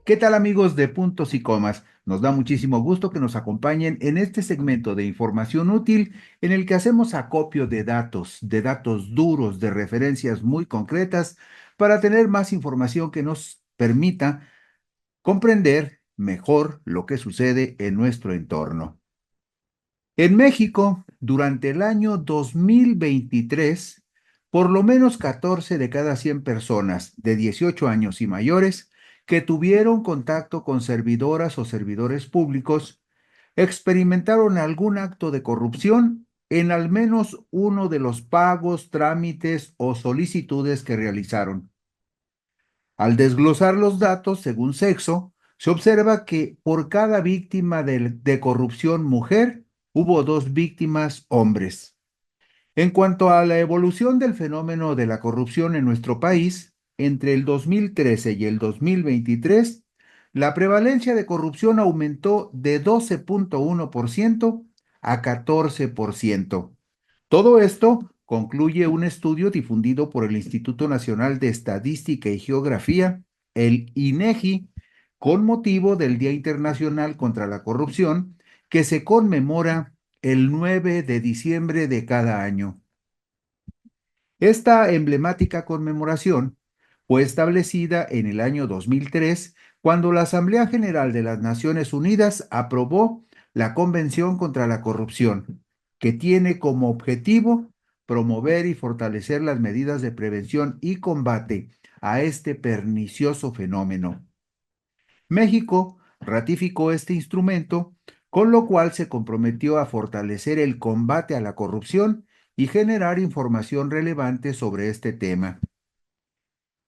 ¿Qué tal amigos de Puntos y Comas? Nos da muchísimo gusto que nos acompañen en este segmento de información útil en el que hacemos acopio de datos duros, de referencias muy concretas para tener más información que nos permita comprender mejor lo que sucede en nuestro entorno. En México, durante el año 2023, por lo menos 14 de cada 100 personas de 18 años y mayores que tuvieron contacto con servidoras o servidores públicos experimentaron algún acto de corrupción en al menos uno de los pagos, trámites o solicitudes que realizaron. Al desglosar los datos según sexo, se observa que por cada víctima de corrupción mujer, hubo dos víctimas hombres. En cuanto a la evolución del fenómeno de la corrupción en nuestro país, entre el 2013 y el 2023, la prevalencia de corrupción aumentó de 12.1% a 14%. Todo esto concluye un estudio difundido por el Instituto Nacional de Estadística y Geografía, el INEGI, con motivo del Día Internacional contra la Corrupción, que se conmemora el 9 de diciembre de cada año. Esta emblemática conmemoración fue establecida en el año 2003, cuando la Asamblea General de las Naciones Unidas aprobó la Convención contra la Corrupción, que tiene como objetivo promover y fortalecer las medidas de prevención y combate a este pernicioso fenómeno. México ratificó este instrumento, con lo cual se comprometió a fortalecer el combate a la corrupción y generar información relevante sobre este tema.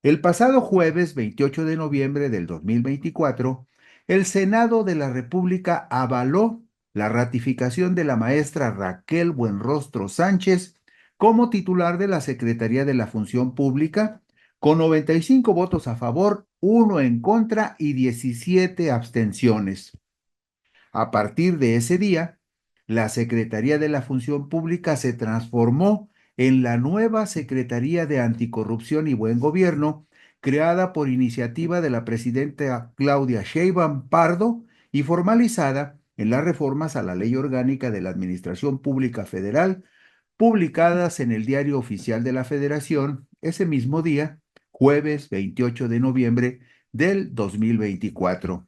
El pasado jueves 28 de noviembre del 2024, el Senado de la República avaló la ratificación de la maestra Raquel Buenrostro Sánchez como titular de la Secretaría de la Función Pública, con 95 votos a favor, uno en contra y 17 abstenciones. A partir de ese día, la Secretaría de la Función Pública se transformó en la nueva Secretaría de Anticorrupción y Buen Gobierno, creada por iniciativa de la presidenta Claudia Sheinbaum Pardo y formalizada en las reformas a la Ley Orgánica de la Administración Pública Federal, publicadas en el Diario Oficial de la Federación ese mismo día, jueves 28 de noviembre del 2024.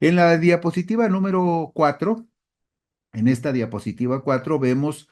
En la diapositiva número 4, en esta diapositiva 4 vemos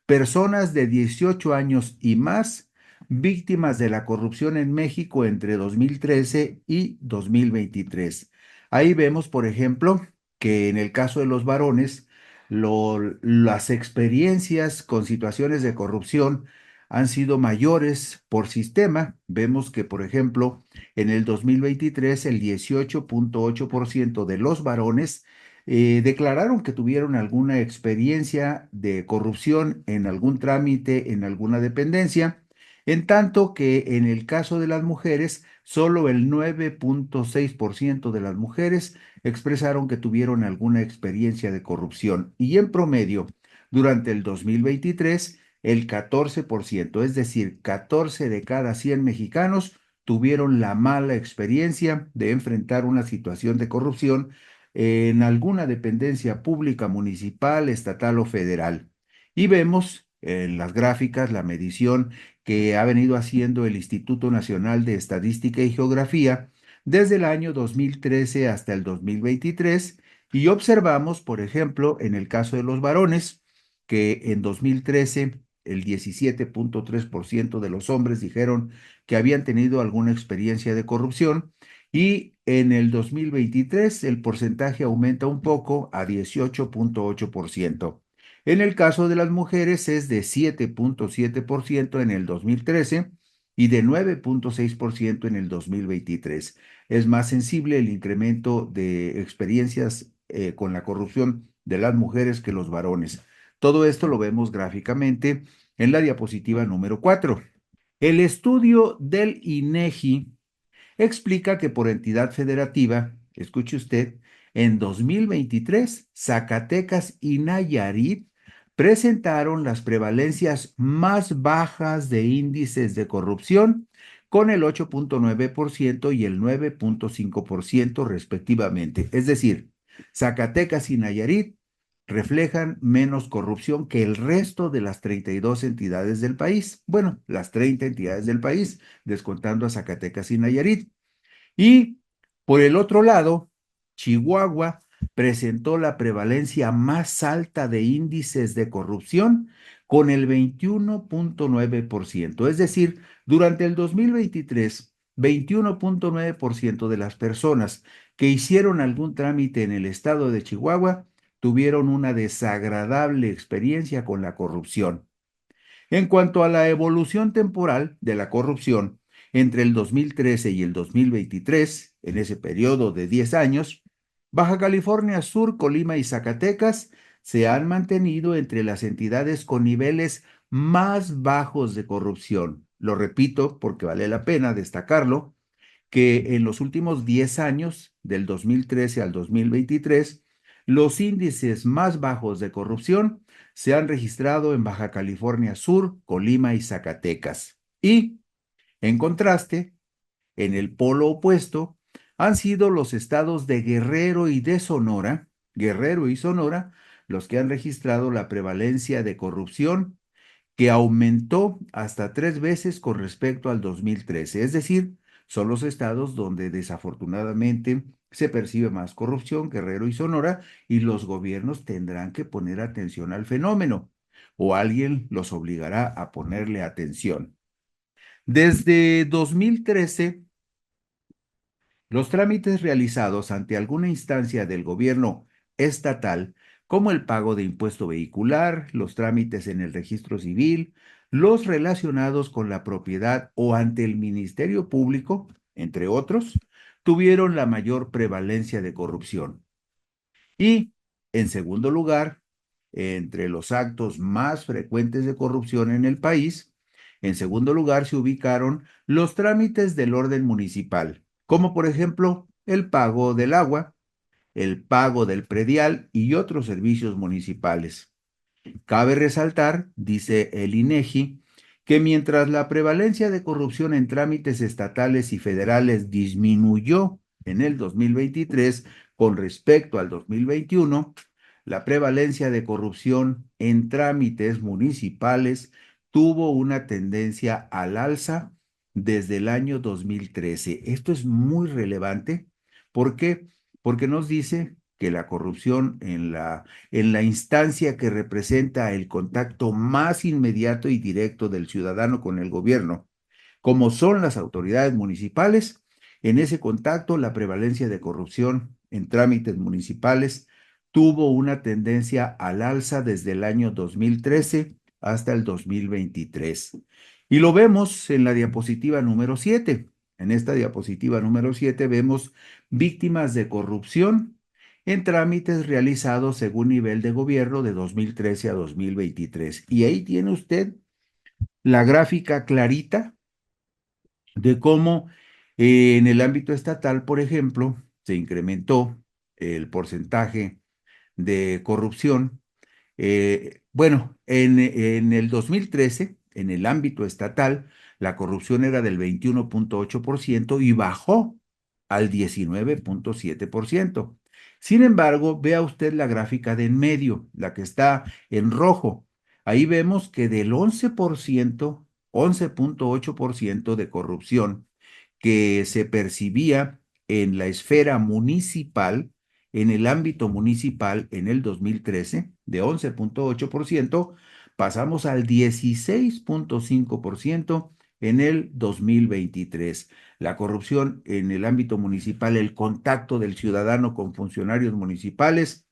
personas de 18 años y más víctimas de la corrupción en México entre 2013 y 2023. Ahí vemos, por ejemplo, que en el caso de los varones, las experiencias con situaciones de corrupción han sido mayores por sistema. Vemos que, por ejemplo, en el 2023, el 18.8% de los varones declararon que tuvieron alguna experiencia de corrupción en algún trámite, en alguna dependencia, en tanto que en el caso de las mujeres, solo el 9.6% de las mujeres expresaron que tuvieron alguna experiencia de corrupción y en promedio, durante el 2023, el 14%, es decir, 14 de cada 100 mexicanos tuvieron la mala experiencia de enfrentar una situación de corrupción en alguna dependencia pública, municipal, estatal o federal. Y vemos en las gráficas la medición que ha venido haciendo el Instituto Nacional de Estadística y Geografía desde el año 2013 hasta el 2023 y observamos, por ejemplo, en el caso de los varones, que en 2013 el 17.3% de los hombres dijeron que habían tenido alguna experiencia de corrupción y en el 2023 el porcentaje aumenta un poco a 18.8%. En el caso de las mujeres es de 7.7% en el 2013 y de 9.6% en el 2023. Es más sensible el incremento de experiencias con la corrupción de las mujeres que los varones. Todo esto lo vemos gráficamente en la diapositiva número 4. El estudio del INEGI explica que por entidad federativa, escuche usted, en 2023, Zacatecas y Nayarit presentaron las prevalencias más bajas de índices de corrupción con el 8.9% y el 9.5% respectivamente. Es decir, Zacatecas y Nayarit reflejan menos corrupción que el resto de las 32 entidades del país. Bueno, las 30 entidades del país, descontando a Zacatecas y Nayarit. Y por el otro lado, Chihuahua presentó la prevalencia más alta de índices de corrupción con el 21.9%. Es decir, durante el 2023, 21.9% de las personas que hicieron algún trámite en el estado de Chihuahua tuvieron una desagradable experiencia con la corrupción. En cuanto a la evolución temporal de la corrupción entre el 2013 y el 2023, en ese periodo de 10 años, Baja California Sur, Colima y Zacatecas se han mantenido entre las entidades con niveles más bajos de corrupción. Lo repito porque vale la pena destacarlo, que en los últimos 10 años, del 2013 al 2023, los índices más bajos de corrupción se han registrado en Baja California Sur, Colima y Zacatecas. Y, en contraste, en el polo opuesto, han sido los estados de Guerrero y Sonora, los que han registrado la prevalencia de corrupción que aumentó hasta 3 veces con respecto al 2013. Es decir, son los estados donde desafortunadamente se percibe más corrupción, Guerrero y Sonora, y los gobiernos tendrán que poner atención al fenómeno, o alguien los obligará a ponerle atención. Desde 2013, los trámites realizados ante alguna instancia del gobierno estatal, como el pago de impuesto vehicular, los trámites en el registro civil, los relacionados con la propiedad o ante el Ministerio Público, entre otros, tuvieron la mayor prevalencia de corrupción. Y, en segundo lugar, entre los actos más frecuentes de corrupción en el país, en segundo lugar se ubicaron los trámites del orden municipal, como por ejemplo el pago del agua, el pago del predial y otros servicios municipales. Cabe resaltar, dice el INEGI, que mientras la prevalencia de corrupción en trámites estatales y federales disminuyó en el 2023 con respecto al 2021, la prevalencia de corrupción en trámites municipales tuvo una tendencia al alza desde el año 2013. Esto es muy relevante. ¿Por qué? Porque nos dice que la corrupción en la instancia que representa el contacto más inmediato y directo del ciudadano con el gobierno, como son las autoridades municipales, en ese contacto la prevalencia de corrupción en trámites municipales tuvo una tendencia al alza desde el año 2013 hasta el 2023. Y lo vemos en la diapositiva número 7. En esta diapositiva número 7 vemos víctimas de corrupción en trámites realizados según nivel de gobierno de 2013 a 2023. Y ahí tiene usted la gráfica clarita de cómo en el ámbito estatal, por ejemplo, se incrementó el porcentaje de corrupción. Bueno, en el 2013, en el ámbito estatal, la corrupción era del 21.8% y bajó al 19.7%. Sin embargo, vea usted la gráfica de en medio, la que está en rojo. Ahí vemos que del 11%, 11.8% de corrupción que se percibía en la esfera municipal, en el ámbito municipal en el 2013, de 11.8%, pasamos al 16.5% en el 2023. La corrupción en el ámbito municipal, el contacto del ciudadano con funcionarios municipales,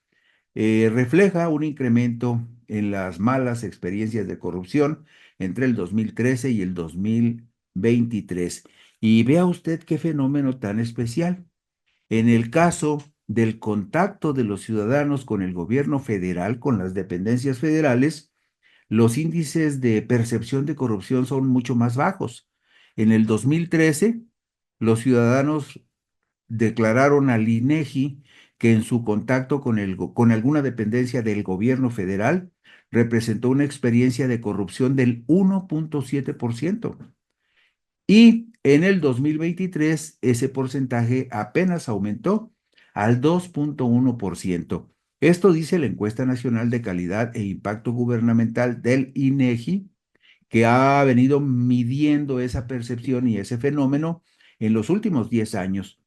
refleja un incremento en las malas experiencias de corrupción entre el 2013 y el 2023. Y vea usted qué fenómeno tan especial. En el caso del contacto de los ciudadanos con el gobierno federal, con las dependencias federales, los índices de percepción de corrupción son mucho más bajos. En el 2013, los ciudadanos declararon al INEGI que en su contacto con alguna dependencia del gobierno federal representó una experiencia de corrupción del 1.7%. Y En el 2023, ese porcentaje apenas aumentó al 2,1%. Esto dice la encuesta nacional de calidad e impacto gubernamental del INEGI, que ha venido midiendo esa percepción y ese fenómeno en los últimos 10 años,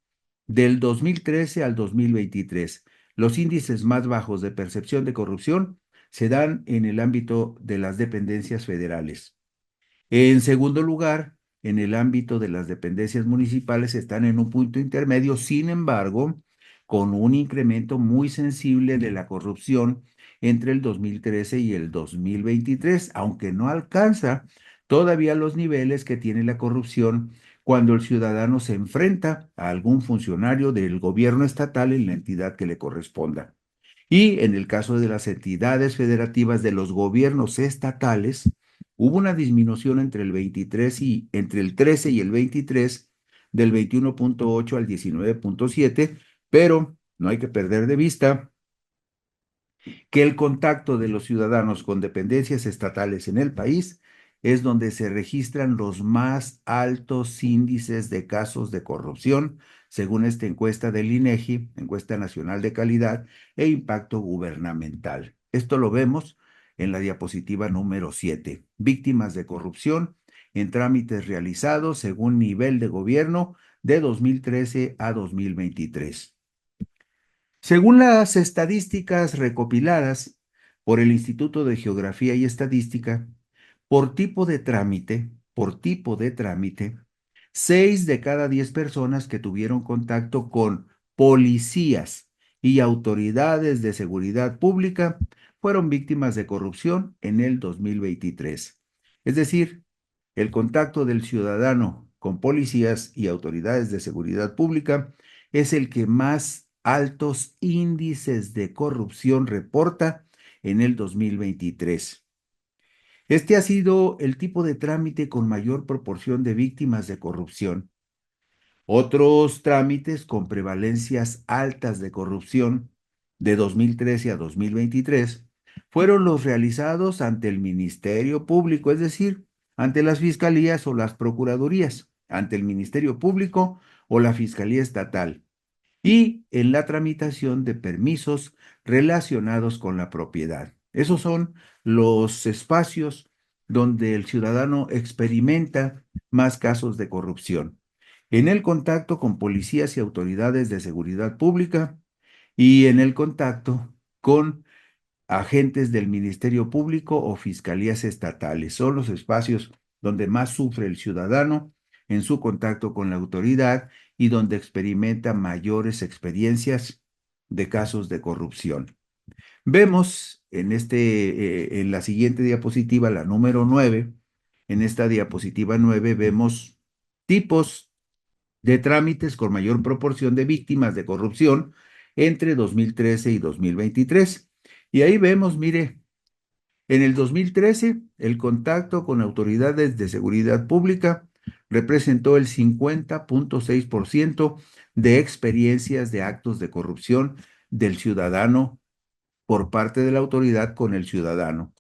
del 2013 al 2023. Los índices más bajos de percepción de corrupción se dan en el ámbito de las dependencias federales. En segundo lugar, en el ámbito de las dependencias municipales están en un punto intermedio, sin embargo, con un incremento muy sensible de la corrupción entre el 2013 y el 2023, aunque no alcanza todavía los niveles que tiene la corrupción cuando el ciudadano se enfrenta a algún funcionario del gobierno estatal en la entidad que le corresponda. Y en el caso de las entidades federativas de los gobiernos estatales, hubo una disminución entre el 13 y el 23, del 21,8 al 19,7, pero no hay que perder de vista que el contacto de los ciudadanos con dependencias estatales en el país es donde se registran los más altos índices de casos de corrupción, según esta encuesta del INEGI, Encuesta Nacional de Calidad e Impacto Gubernamental. Esto lo vemos en la diapositiva número 7. Víctimas de corrupción en trámites realizados según nivel de gobierno de 2013 a 2023. Según las estadísticas recopiladas por el Instituto de Geografía y Estadística, por tipo de trámite, 6 de cada 10 personas que tuvieron contacto con policías y autoridades de seguridad pública fueron víctimas de corrupción en el 2023. Es decir, el contacto del ciudadano con policías y autoridades de seguridad pública es el que más altos índices de corrupción reporta en el 2023. Este ha sido el tipo de trámite con mayor proporción de víctimas de corrupción. Otros trámites con prevalencias altas de corrupción de 2013 a 2023 fueron los realizados ante el Ministerio Público, es decir, ante las fiscalías o las procuradurías, ante el Ministerio Público o la Fiscalía Estatal, y en la tramitación de permisos relacionados con la propiedad. Esos son los espacios donde el ciudadano experimenta más casos de corrupción. En el contacto con policías y autoridades de seguridad pública y en el contacto con agentes del Ministerio Público o fiscalías estatales. Son los espacios donde más sufre el ciudadano en su contacto con la autoridad y donde experimenta mayores experiencias de casos de corrupción. Vemos en la siguiente diapositiva, la número 9. En esta diapositiva 9 vemos tipos de trámites con mayor proporción de víctimas de corrupción entre 2013 y 2023. Y ahí vemos, mire, en el 2013, el contacto con autoridades de seguridad pública representó el 50,6% de experiencias de actos de corrupción del ciudadano por parte de la autoridad con el ciudadano.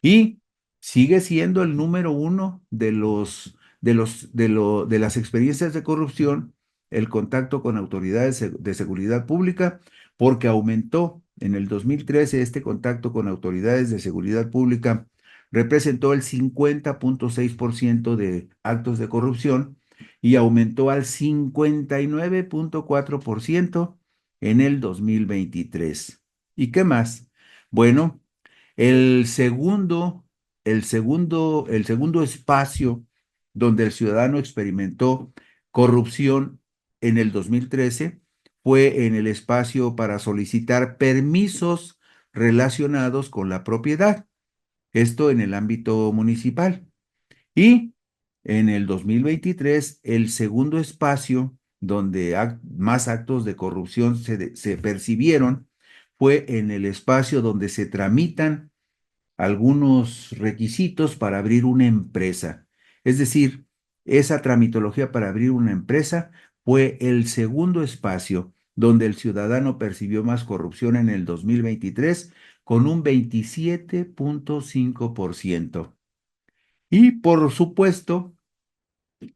Y sigue siendo el número uno de las experiencias de corrupción, el contacto con autoridades de seguridad pública, porque aumentó en el 2013 este contacto con autoridades de seguridad pública, representó el 50,6% de actos de corrupción y aumentó al 59,4% en el 2023. ¿Y qué más? Bueno, el segundo, el segundo espacio donde el ciudadano experimentó corrupción en el 2013 fue en el espacio para solicitar permisos relacionados con la propiedad, esto en el ámbito municipal. Y en el 2023, el segundo espacio donde más actos de corrupción se percibieron fue en el espacio donde se tramitan algunos requisitos para abrir una empresa. Es decir, esa tramitología para abrir una empresa fue el segundo espacio donde el ciudadano percibió más corrupción en el 2023 con un 27,5%. Y por supuesto,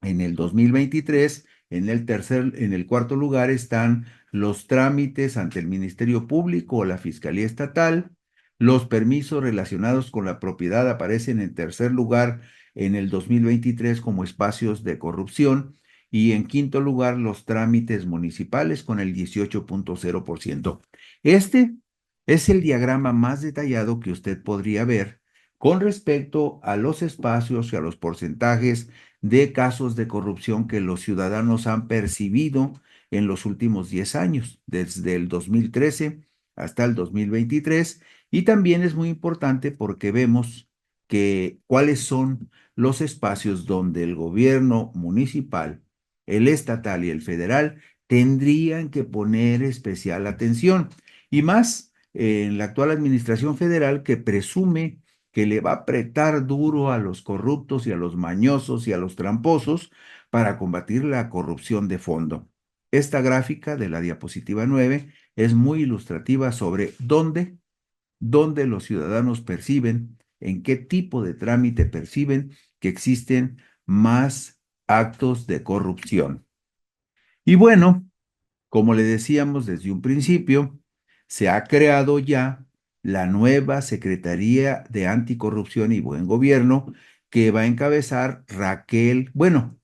En el 2023, en el cuarto lugar están los trámites ante el Ministerio Público o la Fiscalía Estatal. Los permisos relacionados con la propiedad aparecen en tercer lugar en el 2023 como espacios de corrupción. Y en quinto lugar, los trámites municipales con el 18.0%. Este es el diagrama más detallado que usted podría ver con respecto a los espacios y a los porcentajes de casos de corrupción que los ciudadanos han percibido en los últimos 10 años, desde el 2013 hasta el 2023. Y también es muy importante porque vemos que cuáles son los espacios donde el gobierno municipal, el estatal y el federal tendrían que poner especial atención. Y más en la actual administración federal que presume que le va a apretar duro a los corruptos y a los mañosos y a los tramposos para combatir la corrupción de fondo. Esta gráfica de la diapositiva 9 es muy ilustrativa sobre dónde los ciudadanos perciben, en qué tipo de trámite perciben que existen más actos de corrupción. Y bueno, como le decíamos desde un principio, se ha creado ya la nueva Secretaría de Anticorrupción y Buen Gobierno que va a encabezar que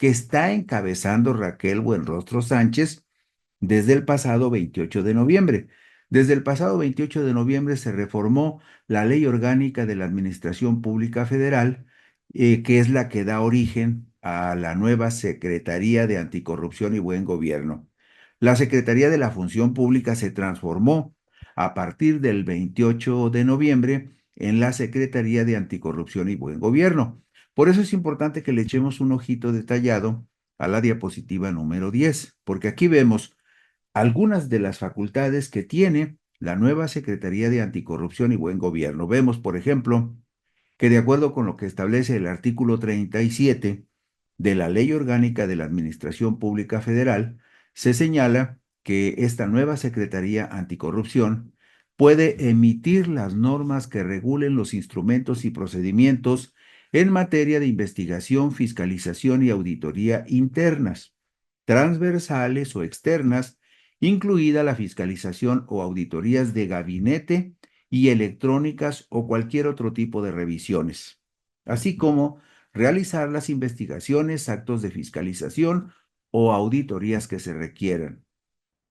está encabezando Raquel Buenrostro Sánchez desde el pasado 28 de noviembre. Desde el pasado 28 de noviembre se reformó la Ley Orgánica de la Administración Pública Federal, que es la que da origen a la nueva Secretaría de Anticorrupción y Buen Gobierno. La Secretaría de la Función Pública se transformó a partir del 28 de noviembre en la Secretaría de Anticorrupción y Buen Gobierno. Por eso es importante que le echemos un ojito detallado a la diapositiva número 10, porque aquí vemos algunas de las facultades que tiene la nueva Secretaría de Anticorrupción y Buen Gobierno. Vemos, por ejemplo, que de acuerdo con lo que establece el artículo 37 de la Ley Orgánica de la Administración Pública Federal, se señala que esta nueva Secretaría Anticorrupción puede emitir las normas que regulen los instrumentos y procedimientos en materia de investigación, fiscalización y auditoría internas, transversales o externas, incluida la fiscalización o auditorías de gabinete y electrónicas o cualquier otro tipo de revisiones, así como realizar las investigaciones, actos de fiscalización o auditorías que se requieran,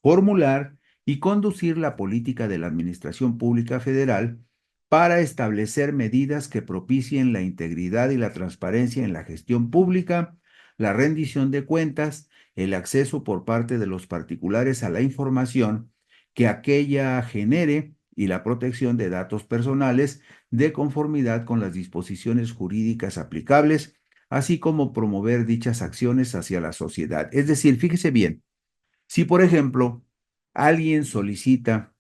formular y conducir la política de la Administración Pública Federal para establecer medidas que propicien la integridad y la transparencia en la gestión pública, la rendición de cuentas, el acceso por parte de los particulares a la información que aquella genere y la protección de datos personales de conformidad con las disposiciones jurídicas aplicables, así como promover dichas acciones hacia la sociedad. Es decir, fíjese bien, si por ejemplo alguien solicita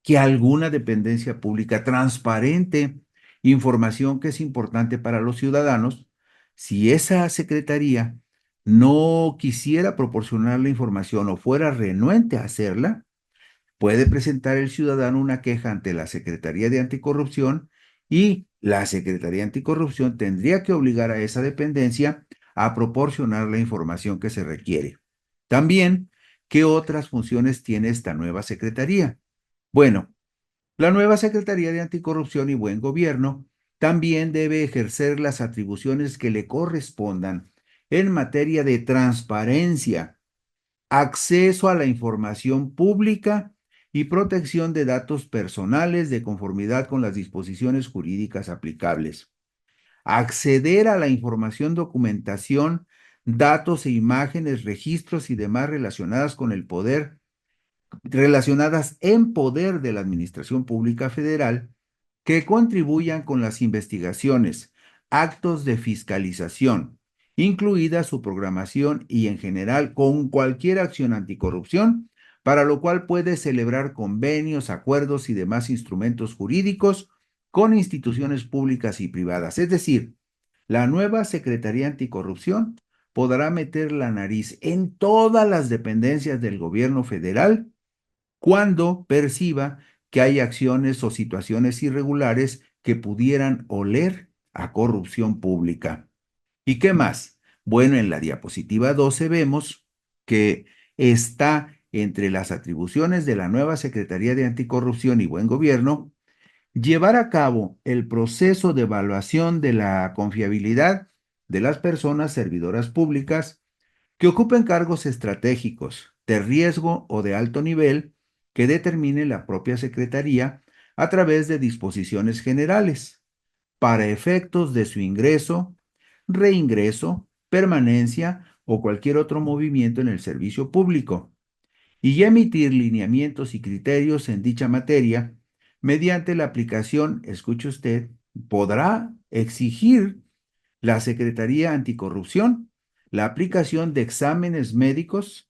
que alguna dependencia pública transparente información que es importante para los ciudadanos, si esa secretaría no quisiera proporcionar la información o fuera renuente a hacerla, puede presentar el ciudadano una queja ante la Secretaría de Anticorrupción y la Secretaría de Anticorrupción tendría que obligar a esa dependencia a proporcionar la información que se requiere. También, ¿qué otras funciones tiene esta nueva secretaría? Bueno, la nueva Secretaría de Anticorrupción y Buen Gobierno también debe ejercer las atribuciones que le correspondan en materia de transparencia, acceso a la información pública y protección de datos personales de conformidad con las disposiciones jurídicas aplicables. Acceder a la información, documentación, datos e imágenes, registros y demás relacionadas en poder de la Administración Pública Federal que contribuyan con las investigaciones, actos de fiscalización, incluida su programación y en general con cualquier acción anticorrupción, para lo cual puede celebrar convenios, acuerdos y demás instrumentos jurídicos con instituciones públicas y privadas. Es decir, la nueva Secretaría Anticorrupción podrá meter la nariz en todas las dependencias del gobierno federal cuando perciba que hay acciones o situaciones irregulares que pudieran oler a corrupción pública. ¿Y qué más? Bueno, en la diapositiva 12 vemos que está entre las atribuciones de la nueva Secretaría de Anticorrupción y Buen Gobierno llevar a cabo el proceso de evaluación de la confiabilidad de las personas servidoras públicas que ocupen cargos estratégicos de riesgo o de alto nivel que determine la propia Secretaría a través de disposiciones generales para efectos de su ingreso, reingreso, permanencia o cualquier otro movimiento en el servicio público, y emitir lineamientos y criterios en dicha materia mediante la aplicación, escuche usted, podrá exigir la Secretaría Anticorrupción la aplicación de exámenes médicos,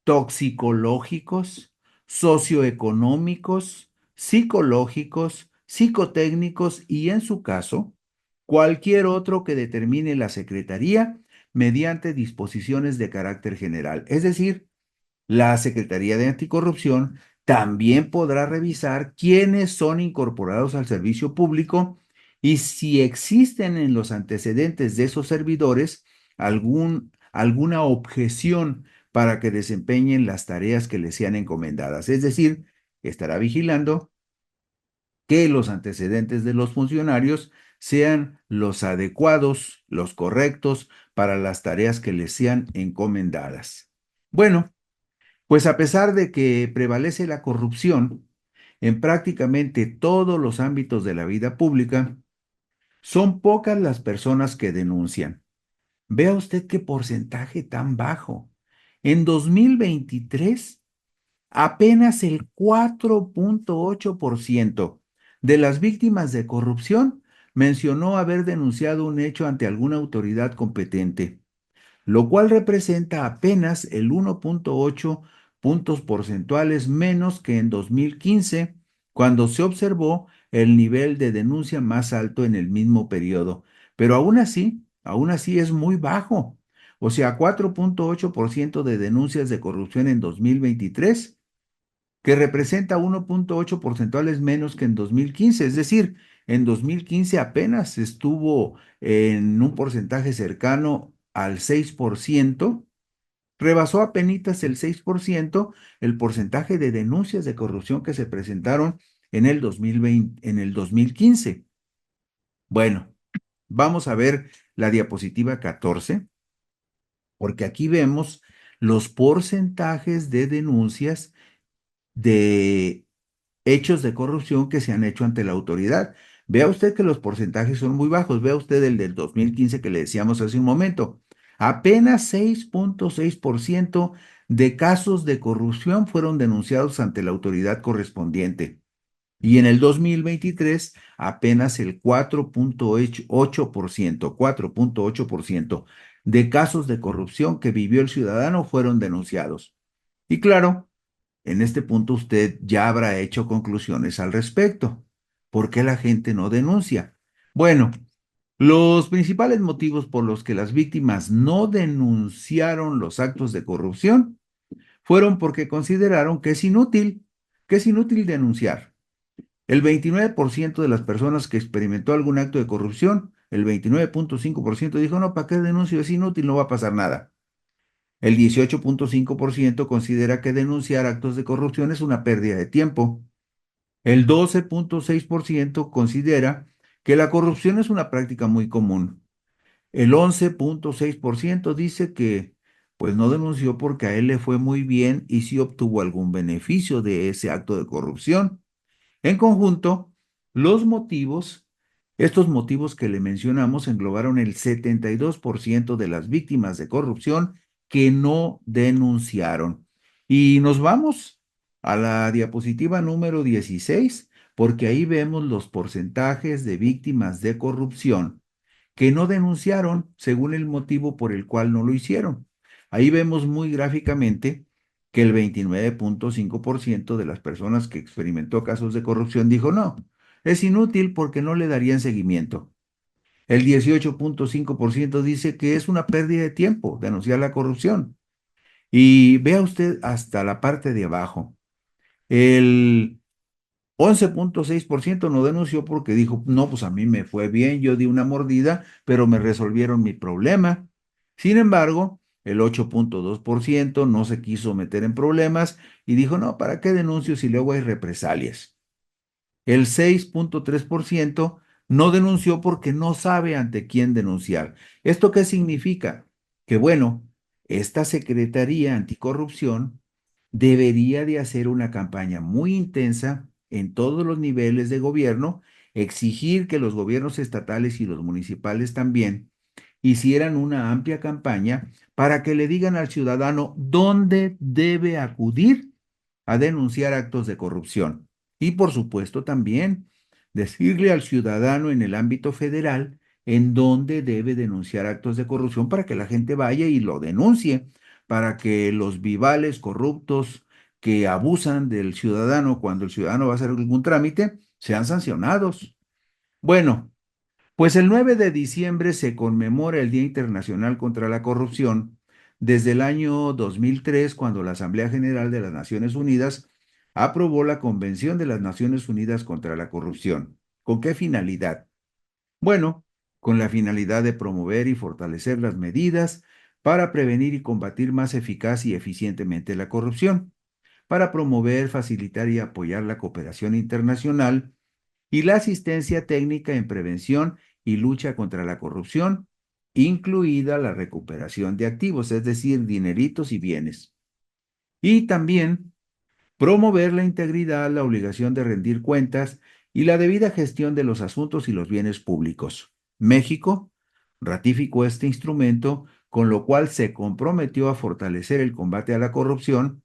toxicológicos, socioeconómicos, psicológicos, psicotécnicos y, en su caso, cualquier otro que determine la Secretaría mediante disposiciones de carácter general. Es decir, la Secretaría de Anticorrupción también podrá revisar quiénes son incorporados al servicio público y si existen en los antecedentes de esos servidores alguna objeción para que desempeñen las tareas que les sean encomendadas. Es decir, estará vigilando que los antecedentes de los funcionarios sean los adecuados, los correctos para las tareas que les sean encomendadas. Bueno, pues a pesar de que prevalece la corrupción en prácticamente todos los ámbitos de la vida pública, son pocas las personas que denuncian. Vea usted qué porcentaje tan bajo. En 2023, apenas el 4.8% de las víctimas de corrupción mencionó haber denunciado un hecho ante alguna autoridad competente, lo cual representa apenas el 1.8 puntos porcentuales menos que en 2015, cuando se observó el nivel de denuncia más alto en el mismo periodo. Pero aún así es muy bajo. O sea, 4.8% de denuncias de corrupción en 2023, que representa 1.8 porcentuales menos que en 2015. Es decir, en 2015 apenas estuvo en un porcentaje cercano al 6%, rebasó apenas el 6% el porcentaje de denuncias de corrupción que se presentaron en el 2020, en el 2015. Bueno, vamos a ver la diapositiva 14, porque aquí vemos los porcentajes de denuncias de hechos de corrupción que se han hecho ante la autoridad. Vea usted que los porcentajes son muy bajos. Vea usted el del 2015 que le decíamos hace un momento. Apenas 6.6% de casos de corrupción fueron denunciados ante la autoridad correspondiente. Y en el 2023, apenas el 4.8% de casos de corrupción que vivió el ciudadano fueron denunciados. Y claro, en este punto usted ya habrá hecho conclusiones al respecto. ¿Por qué la gente no denuncia? Bueno, los principales motivos por los que las víctimas no denunciaron los actos de corrupción fueron porque consideraron que es inútil denunciar. El 29% de las personas que experimentó algún acto de corrupción, el 29.5% dijo, no, ¿para qué denuncio? Es inútil, no va a pasar nada. El 18.5% considera que denunciar actos de corrupción es una pérdida de tiempo. El 12.6% considera que la corrupción es una práctica muy común. El 11.6% dice que pues no denunció porque a él le fue muy bien y sí obtuvo algún beneficio de ese acto de corrupción. En conjunto, los motivos, estos motivos que le mencionamos englobaron el 72% de las víctimas de corrupción que no denunciaron. Y nos vamos a la diapositiva número 16, porque ahí vemos los porcentajes de víctimas de corrupción que no denunciaron según el motivo por el cual no lo hicieron. Ahí vemos muy gráficamente que el 29.5% de las personas que experimentó casos de corrupción dijo no, es inútil porque no le darían seguimiento. El 18.5% dice que es una pérdida de tiempo denunciar la corrupción. Y vea usted hasta la parte de abajo. El 11.6% no denunció porque dijo, no, pues a mí me fue bien, yo di una mordida, pero me resolvieron mi problema. Sin embargo, el 8.2% no se quiso meter en problemas y dijo, no, ¿para qué denuncio si luego hay represalias? El 6.3% no denunció porque no sabe ante quién denunciar. ¿Esto qué significa? Que bueno, esta Secretaría Anticorrupción debería de hacer una campaña muy intensa en todos los niveles de gobierno, exigir que los gobiernos estatales y los municipales también hicieran una amplia campaña para que le digan al ciudadano dónde debe acudir a denunciar actos de corrupción. Y por supuesto también decirle al ciudadano en el ámbito federal en dónde debe denunciar actos de corrupción para que la gente vaya y lo denuncie, para que los vivales corruptos que abusan del ciudadano cuando el ciudadano va a hacer algún trámite sean sancionados. Bueno, pues el 9 de diciembre se conmemora el Día Internacional contra la Corrupción desde el año 2003, cuando la Asamblea General de las Naciones Unidas aprobó la Convención de las Naciones Unidas contra la Corrupción. ¿Con qué finalidad? Bueno, con la finalidad de promover y fortalecer las medidas para prevenir y combatir más eficaz y eficientemente la corrupción, para promover, facilitar y apoyar la cooperación internacional y la asistencia técnica en prevención y lucha contra la corrupción, incluida la recuperación de activos, es decir, dineritos y bienes. Y también promover la integridad, la obligación de rendir cuentas y la debida gestión de los asuntos y los bienes públicos. México ratificó este instrumento, con lo cual se comprometió a fortalecer el combate a la corrupción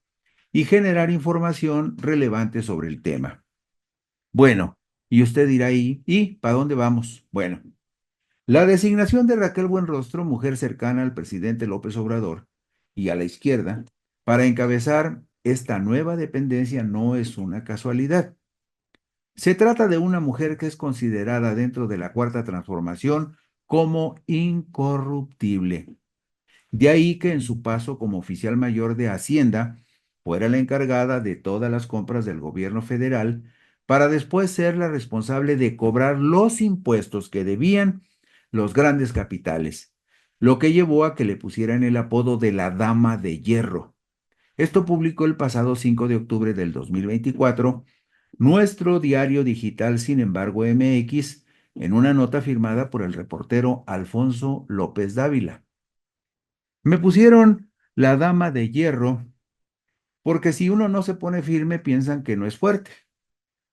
y generar información relevante sobre el tema. Bueno, y usted dirá ahí, ¿y para dónde vamos? Bueno, la designación de Raquel Buenrostro, mujer cercana al presidente López Obrador y a la izquierda, para encabezar esta nueva dependencia no es una casualidad. Se trata de una mujer que es considerada dentro de la Cuarta Transformación como incorruptible. De ahí que en su paso como oficial mayor de Hacienda fuera la encargada de todas las compras del gobierno federal para después ser la responsable de cobrar los impuestos que debían los grandes capitales, lo que llevó a que le pusieran el apodo de la Dama de Hierro. Esto publicó el pasado 5 de octubre del 2024 nuestro diario digital, sin embargo, MX, en una nota firmada por el reportero Alfonso López Dávila. Me pusieron la Dama de Hierro porque si uno no se pone firme piensan que no es fuerte.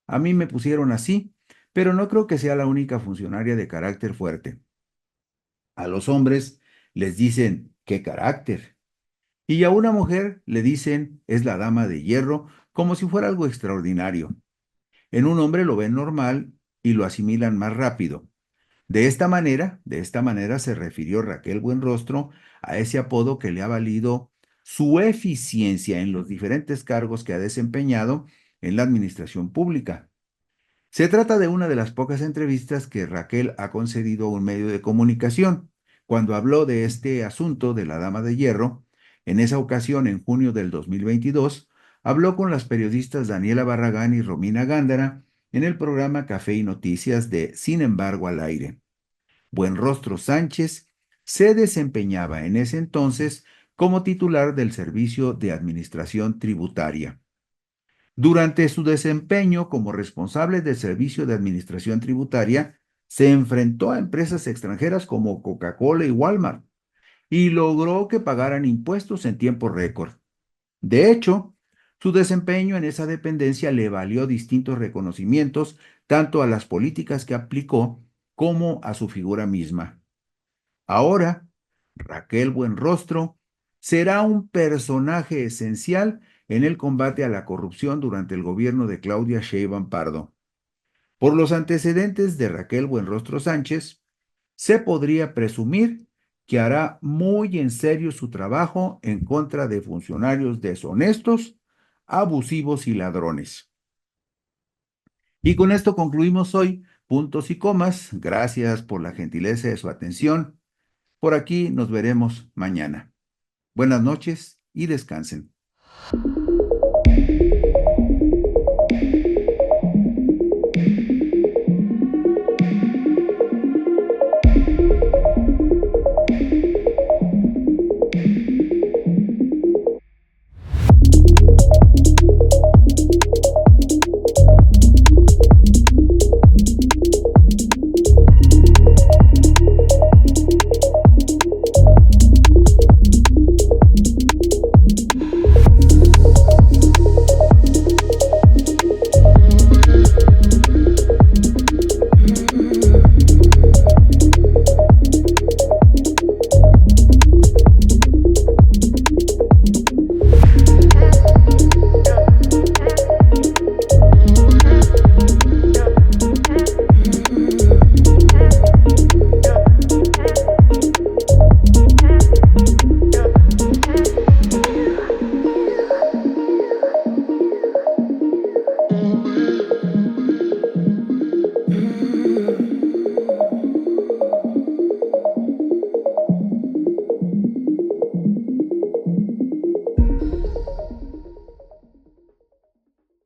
A mí me pusieron así, pero no creo que sea la única funcionaria de carácter fuerte. A los hombres les dicen, ¿qué carácter? Y a una mujer le dicen, es la Dama de Hierro, como si fuera algo extraordinario. En un hombre lo ven normal y lo asimilan más rápido. De esta manera se refirió Raquel Buenrostro a ese apodo que le ha valido su eficiencia en los diferentes cargos que ha desempeñado en la administración pública. Se trata de una de las pocas entrevistas que Raquel ha concedido a un medio de comunicación. Cuando habló de este asunto de la Dama de Hierro, en esa ocasión, en junio del 2022, habló con las periodistas Daniela Barragán y Romina Gándara en el programa Café y Noticias de Sin embargo al aire. Buenrostro Sánchez se desempeñaba en ese entonces como titular del Servicio de Administración Tributaria. Durante su desempeño como responsable del Servicio de Administración Tributaria, se enfrentó a empresas extranjeras como Coca-Cola y Walmart y logró que pagaran impuestos en tiempo récord. De hecho, su desempeño en esa dependencia le valió distintos reconocimientos tanto a las políticas que aplicó como a su figura misma. Ahora, Raquel Buenrostro será un personaje esencial en el combate a la corrupción durante el gobierno de Claudia Sheinbaum Pardo. Por los antecedentes de Raquel Buenrostro Sánchez, se podría presumir que hará muy en serio su trabajo en contra de funcionarios deshonestos, abusivos y ladrones. Y con esto concluimos hoy, puntos y comas. Gracias por la gentileza de su atención. Por aquí nos veremos mañana. Buenas noches y descansen.